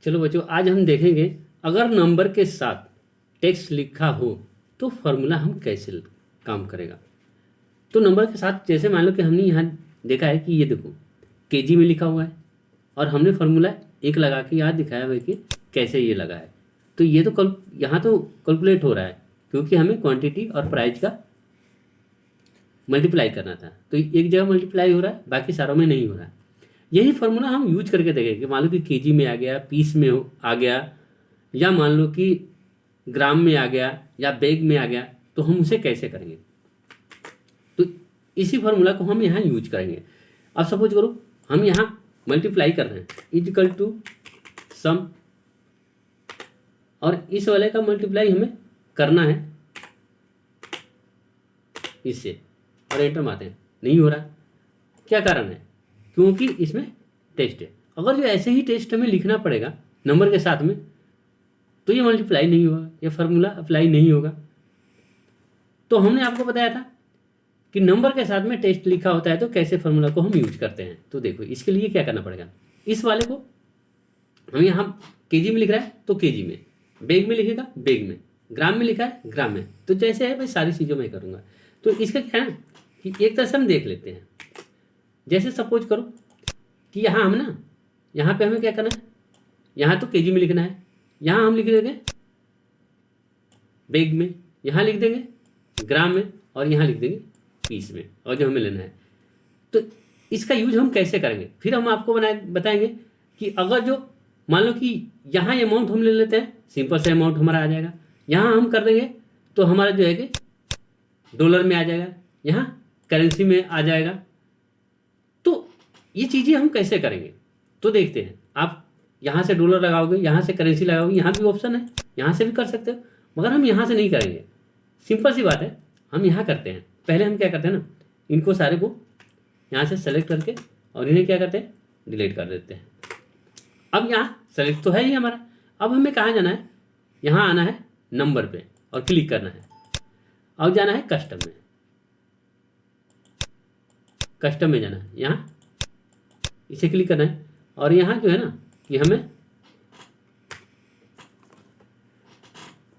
चलो बच्चों, आज हम देखेंगे अगर नंबर के साथ टेक्स्ट लिखा हो तो फॉर्मूला हम कैसे काम करेगा। तो नंबर के साथ जैसे मान लो कि हमने यहाँ देखा है कि ये देखो केजी में लिखा हुआ है और हमने फार्मूला एक लगा के याद दिखाया हुआ है कि कैसे ये लगा है। तो ये तो यहाँ तो कैलकुलेट हो रहा है क्योंकि हमें क्वांटिटी और प्राइस का मल्टीप्लाई करना था, तो एक जगह मल्टीप्लाई हो रहा है, बाकी सारों में नहीं हो रहा है। यही फार्मूला हम यूज करके देखेंगे कि मान लो कि केजी में आ गया, पीस में आ गया, या मान लो कि ग्राम में आ गया या बैग में आ गया, तो हम उसे कैसे करेंगे। तो इसी फार्मूला को हम यहाँ यूज करेंगे। अब सपोज करो हम यहाँ मल्टीप्लाई कर रहे हैं इजिकल टू सम, और इस वाले का मल्टीप्लाई हमें करना है इससे, और एंटर मारते हैं, नहीं हो रहा। क्या कारण है? क्योंकि इसमें टेस्ट है। अगर जो ऐसे ही टेस्ट हमें लिखना पड़ेगा नंबर के साथ में तो ये मल्टीप्लाई नहीं होगा, ये फार्मूला अप्लाई नहीं होगा। तो हमने आपको बताया था कि नंबर के साथ में टेस्ट लिखा होता है तो कैसे फार्मूला को हम यूज करते हैं। तो देखो इसके लिए क्या करना पड़ेगा, इस वाले को हम यहाँ केजी में लिख रहा है तो केजी में, बैग में लिखेगा बैग में, ग्राम में लिखा है ग्राम में, तो जैसे है भाई सारी चीज़ों में करूँगा। तो इसका क्या है ना कि एक तरह से हम देख लेते हैं। जैसे सपोज करो कि यहाँ हम ना यहाँ पे हमें क्या करना है, यहाँ तो केजी में लिखना है, यहाँ हम लिख देंगे बैग में, यहाँ लिख देंगे ग्राम में, और यहाँ लिख देंगे पीस में, और जो हमें लेना है। तो इसका यूज हम कैसे करेंगे फिर हम आपको बताएंगे कि अगर जो मान लो कि यहाँ अमाउंट हम ले लेते हैं, सिंपल से अमाउंट हमारा आ जाएगा, यहाँ हम कर देंगे तो हमारा जो है कि डॉलर में आ जाएगा, यहाँ करेंसी में आ जाएगा। तो ये चीज़ें हम कैसे करेंगे तो देखते हैं। आप यहाँ से डॉलर लगाओगे, यहाँ से करेंसी लगाओगे, यहाँ भी ऑप्शन है, यहाँ से भी कर सकते हो, मगर हम यहाँ से नहीं करेंगे। सिंपल सी बात है, हम यहाँ करते हैं। पहले हम क्या करते हैं ना, इनको सारे को यहाँ से सेलेक्ट करके और इन्हें क्या करते हैं, डिलीट कर देते हैं। अब यहाँ सेलेक्ट तो है ही हमारा, अब हमें कहाँ जाना है, यहाँ आना है नंबर पे और क्लिक करना है। अब जाना है कस्टम में, कस्टम में जाना है, यहाँ इसे क्लिक करना है, और यहाँ जो है ना कि हमें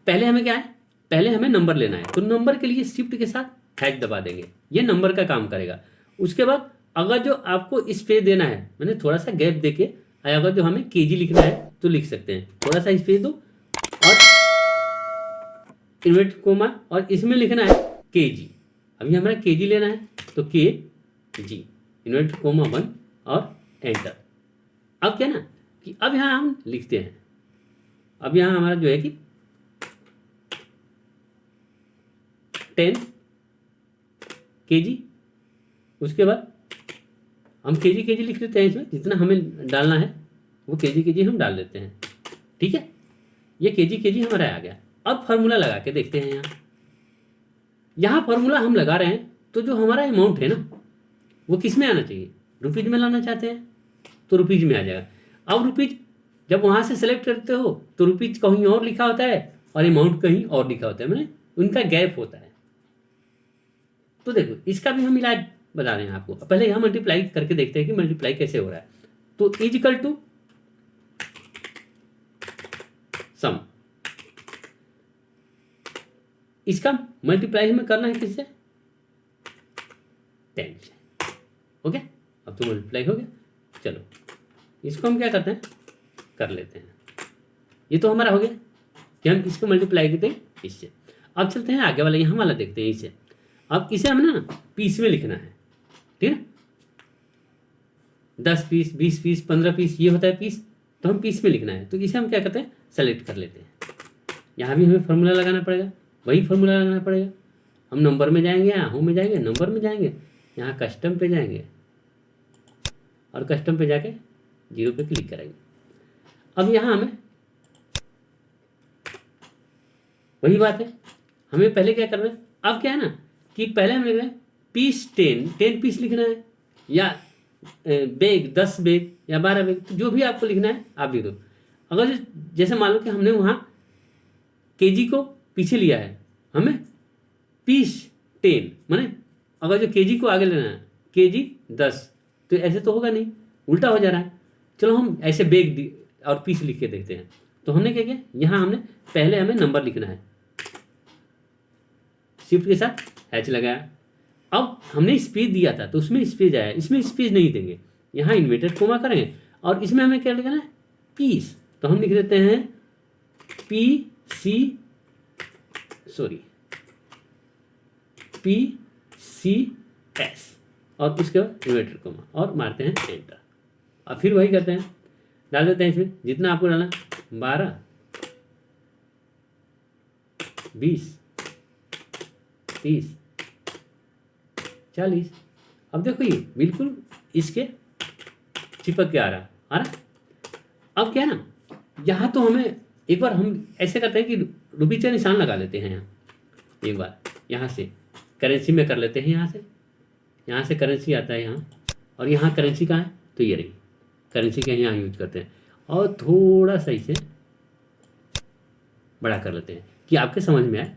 पहले हमें क्या है, पहले हमें नंबर लेना है। तो नंबर के लिए शिफ्ट के साथ हैश दबा देंगे, ये नंबर का काम करेगा। उसके बाद अगर जो आपको स्पेस देना है, मैंने थोड़ा सा गैप देके, अगर जो हमें केजी लिखना है तो लिख सकते हैं, थोड़ा सा स्पेस दो और इन्वर्ट कोमा, और इसमें लिखना है केजी। अभी हमारा केजी लेना है तो के जी इन्वर्ट कोमा 1 और एंटर। अब क्या ना कि अब यहाँ हम लिखते हैं, अब यहाँ हमारा जो है कि 10 केजी, उसके बाद हम केजी लिख लेते हैं, इसमें जितना हमें डालना है वो केजी हम डाल देते हैं। ठीक है, ये केजी हमारा आ गया। अब फार्मूला लगा के देखते हैं। यहाँ फार्मूला हम लगा रहे हैं तो जो हमारा अमाउंट है ना वो किस में आना चाहिए, रुपीज में लाना चाहते हैं तो रुपीज में आ जाएगा। अब रुपीज जब वहाँ से सेलेक्ट करते हो तो रुपीज कहीं और लिखा होता है और अमाउंट कहीं और लिखा होता है, मैंने उनका गैप होता है। तो देखो इसका भी हम इलाज बता रहे हैं आपको। पहले यहाँ मल्टीप्लाई करके देखते हैं कि मल्टीप्लाई कैसे हो रहा है। तो इजिकल टू सम, इसका मल्टीप्लाई हमें करना है किससे, 10 से। ओके, अब तो मल्टीप्लाई हो गया। चलो इसको हम क्या करते हैं, कर लेते हैं। ये तो हमारा हो गया कि हम इसको मल्टीप्लाई करते हैं इससे। अब चलते हैं आगे वाला, यहाँ वाला देखते हैं इसे। अब इसे हमें ना पीस में लिखना है, ठीक है, 10 पीस, 20 पीस, 15 पीस, ये होता है पीस, तो हम पीस में लिखना है। तो इसे हम क्या करते हैं, सेलेक्ट कर लेते हैं। यहाँ भी हमें फार्मूला लगाना पड़ेगा, वही फार्मूला लगाना पड़ेगा। हम नंबर में जाएंगे, यहाँ होम में जाएंगे, नंबर में जाएंगे, यहाँ कस्टम पे जाएंगे और कस्टम पे जाके 0 पे क्लिक करेंगे। अब यहाँ हमें वही बात है, हमें पहले क्या करना है, अब क्या है ना कि पहले हमें लिखना है पीस 10 पीस लिखना है, या बैग 10 बैग या 12 बैग, तो जो भी आपको लिखना है आप लिख दो। अगर जैसे मान लो कि हमने वहाँ केजी को पीछे लिया है, हमें पीस 10 माने अगर जो केजी को आगे लेना है केजी 10, तो ऐसे तो होगा नहीं, उल्टा हो जा रहा है। चलो हम ऐसे बैग और पीस लिख के देखते हैं। तो हमने क्या किया, यहाँ हमने पहले हमें नंबर लिखना है, शिफ्ट के साथ हैच लगाया। अब हमने स्पेस दिया था तो उसमें स्पेस आया, इसमें स्पेस नहीं देंगे, यहाँ इन्वर्टेड कोमा करेंगे और इसमें हमें क्या लिखना है, पीस। तो हम लिख देते हैं पी सी एस और उसके बाद इन्वर्टेड कोमा और मारते हैं एंटर। और फिर वही करते हैं, डाल देते हैं इसमें जितना आपको डालना, 12 20 30 40। अब देखो ये बिल्कुल इसके चिपक के आ रहा। अब क्या है ना, यहाँ तो हमें एक बार हम ऐसे करते हैं कि रुपये का निशान लगा लेते हैं यहाँ, एक बार यहाँ से करेंसी में कर लेते हैं, यहाँ से करेंसी आता है यहाँ, और यहाँ करेंसी कहाँ है, तो ये रही करेंसी का यहाँ यूज करते हैं। और थोड़ा सा इसे बड़ा कर लेते हैं कि आपके समझ में आए।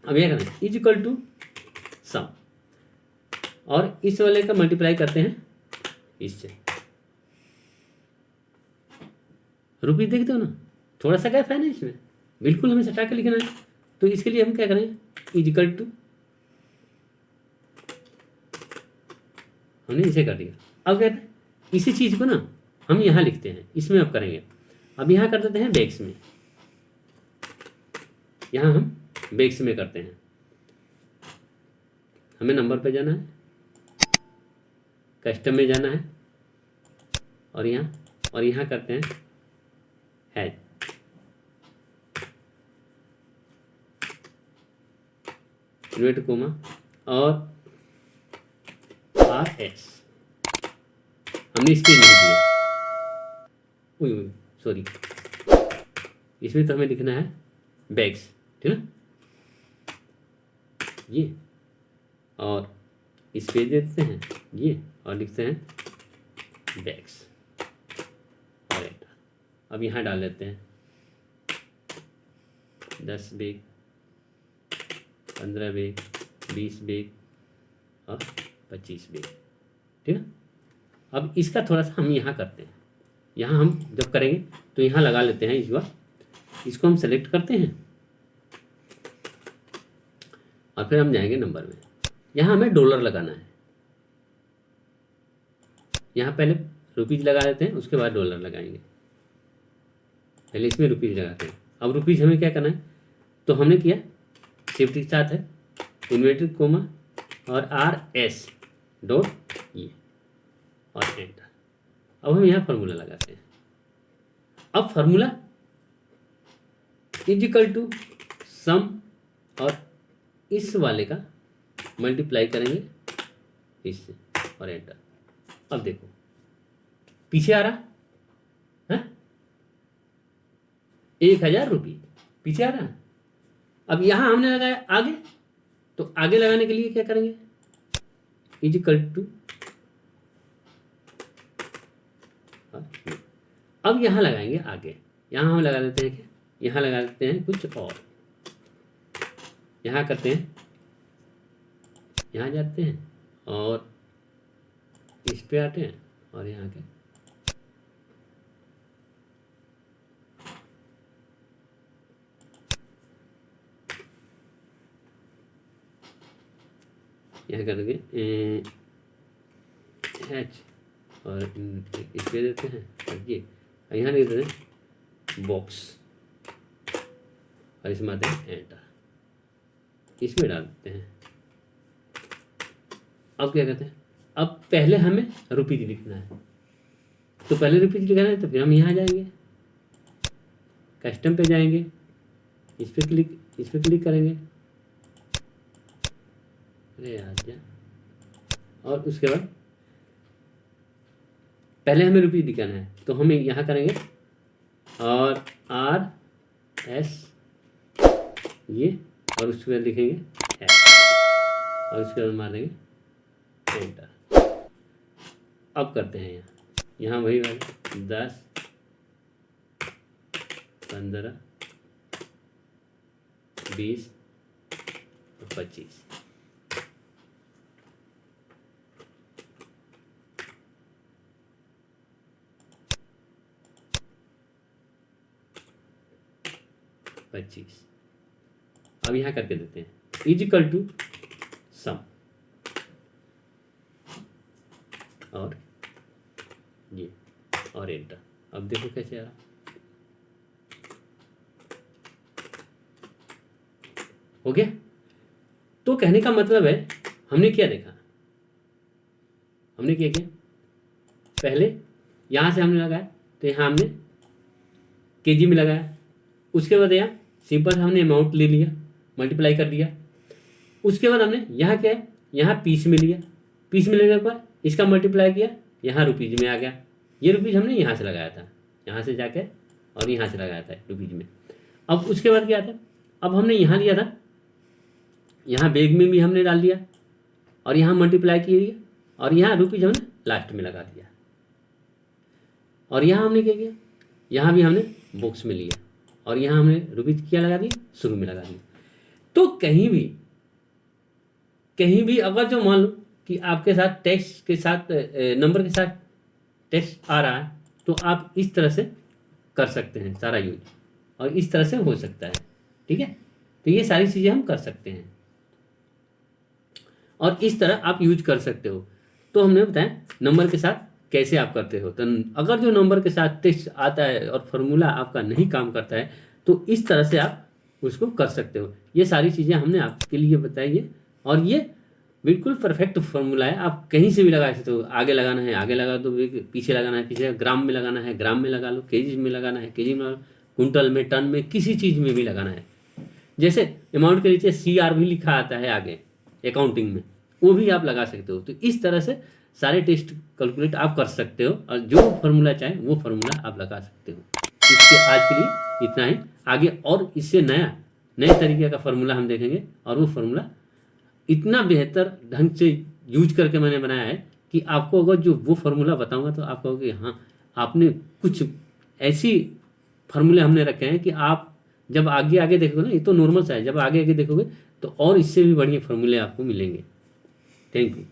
अब यह करना है इज इक्वल टू सम, और इस वाले का मल्टीप्लाई करते हैं इससे। रुपये देखते हो ना, थोड़ा सा गैप है ना इसमें, बिल्कुल हमें सटा के लिखना है। तो इसके लिए हम क्या करेंगे, इज इक्वल टू, हमने इसे कर दिया। अब कहते हैं इसी चीज़ को ना हम यहाँ लिखते हैं, इसमें अब करेंगे। अब यहाँ कर देते हैं बैक्स में, यहाँ हम बैक्स में करते हैं। हमें नंबर पे जाना है, कस्टम में जाना है, और यहाँ करते हैं हैच, इन्वर्टेड कोमा और RS। हमने स्पेस नहीं दिया, सॉरी, इसमें तो हमें लिखना है बैग्स, ठीक है, ये, और स्पेस देते हैं ये और लिखते हैं बैग्स और एंटर। अब यहाँ डाल देते हैं 10 बैग, 15 बैग, 20 बैग और 25 बैग, ठीक है। अब इसका थोड़ा सा हम यहाँ करते हैं, यहाँ हम जब करेंगे तो यहाँ लगा लेते हैं। इस बार इसको हम सेलेक्ट करते हैं और फिर हम जाएंगे नंबर में। यहाँ हमें डॉलर लगाना है, यहाँ पहले रुपीज़ लगा लेते हैं, उसके बाद डॉलर लगाएंगे। पहले इसमें रुपीज़ लगाते हैं। अब रुपीज़ हमें क्या करना है, तो हमने किया शिफ्ट के साथ है इन्वर्टेड कोमा और RS डॉट ये और एंटर। अब हम यहाँ फार्मूला लगाते हैं। अब formula is equal to some और इस वाले का मल्टीप्लाई करेंगे इससे और एंटर। अब देखो पीछे आ रहा है 1000 रुपये पीछे आ रहा है। अब यहाँ हमने लगाया आगे, तो आगे लगाने के लिए क्या करेंगे, इज इक्वल टू, अब यहाँ लगाएंगे आगे। यहाँ हम लगा देते हैं, क्या यहाँ लगा देते हैं कुछ और, यहाँ करते हैं, यहाँ जाते हैं और इस पे आते हैं और यहाँ के यहाँ कर देंगे हैच और इस पे देते हैं और ये यहाँ लिख देते हैं बॉक्स और इसमें आते हैं एंटर, इसमें डाल देते हैं। अब क्या कहते हैं, अब पहले हमें रुपीज लिखना है, तो पहले रुपीज लिखना है तो फिर हम यहाँ जाएंगे, कस्टम पे जाएंगे, इस पे क्लिक करेंगे, अरे यार जा, और उसके बाद पहले हमें रुपीज लिखाना है तो हम यहाँ करेंगे और RS ये, और उसके बाद लिखेंगे हैश और उसके बाद मार देंगे एंटर। अब करते हैं यहाँ वही वाले 10 15 20 और 25। 25। अब यहाँ करके देते हैं इज इक्वल टू सम, और ये, और एंटर। अब देखो कैसे आ रहा, हो गया। तो कहने का मतलब है हमने क्या देखा, हमने क्या किया, पहले यहाँ से हमने लगाया तो यहाँ हमने केजी में लगाया, उसके बाद यहाँ सिंपल हमने अमाउंट ले लिया, मल्टीप्लाई कर दिया। उसके बाद हमने यहाँ क्या है, यहाँ पीस में लिया, पीस में लेने के बाद इसका मल्टीप्लाई किया, यहाँ रुपीज में आ गया। ये रुपीज हमने यहाँ से लगाया था, यहाँ से जाके और यहाँ से लगाया था रुपीज में। अब उसके बाद क्या था, अब हमने यहाँ लिया था, यहाँ बैग में भी हमने डाल दिया और यहाँ मल्टीप्लाई किया और यहाँ रुपीज हमने लास्ट में लगा दिया। और यहाँ हमने क्या किया, यहाँ भी हमने बॉक्स में लिया और यहाँ हमने रुपीज क्या लगा दिया, शुरू में लगा दिया। तो कहीं भी अगर जो मान लो कि आपके साथ टेक्स्ट के साथ नंबर के साथ टेक्स्ट आ रहा है तो आप इस तरह से कर सकते हैं सारा यूज, और इस तरह से हो सकता है। ठीक है, तो ये सारी चीज़ें हम कर सकते हैं और इस तरह आप यूज कर सकते हो। तो हमने बताया नंबर के साथ कैसे आप करते हो। तो अगर जो नंबर के साथ टेक्स्ट आता है और फार्मूला आपका नहीं काम करता है तो इस तरह से आप उसको कर सकते हो। ये सारी चीज़ें हमने आपके लिए बताई है और ये बिल्कुल परफेक्ट फार्मूला है। आप कहीं से भी लगा सकते हो, आगे लगाना है आगे लगा दो, पीछे लगाना है पीछे, ग्राम में लगाना है ग्राम में लगा लो, केजी में लगाना है केजी में, कुंटल में, टन में, किसी चीज़ में भी लगाना है। जैसे अमाउंट के नीचे CR भी लिखा आता है आगे अकाउंटिंग में, वो भी आप लगा सकते हो। तो इस तरह से सारे टेस्ट कैलकुलेट आप कर सकते हो और जो फार्मूला चाहे वो फार्मूला आप लगा सकते हो। इसके आज के लिए इतना ही, आगे और इससे नए तरीके का फार्मूला हम देखेंगे और वो फार्मूला इतना बेहतर ढंग से यूज करके मैंने बनाया है कि आपको अगर जो वो फार्मूला बताऊंगा तो आप कहोगे हाँ आपने कुछ ऐसी फार्मूले हमने रखे हैं कि आप जब आगे आगे देखोगे ना, ये तो नॉर्मल सा है, जब आगे आगे देखोगे तो और इससे भी बढ़िया फार्मूले आपको मिलेंगे। Thank you.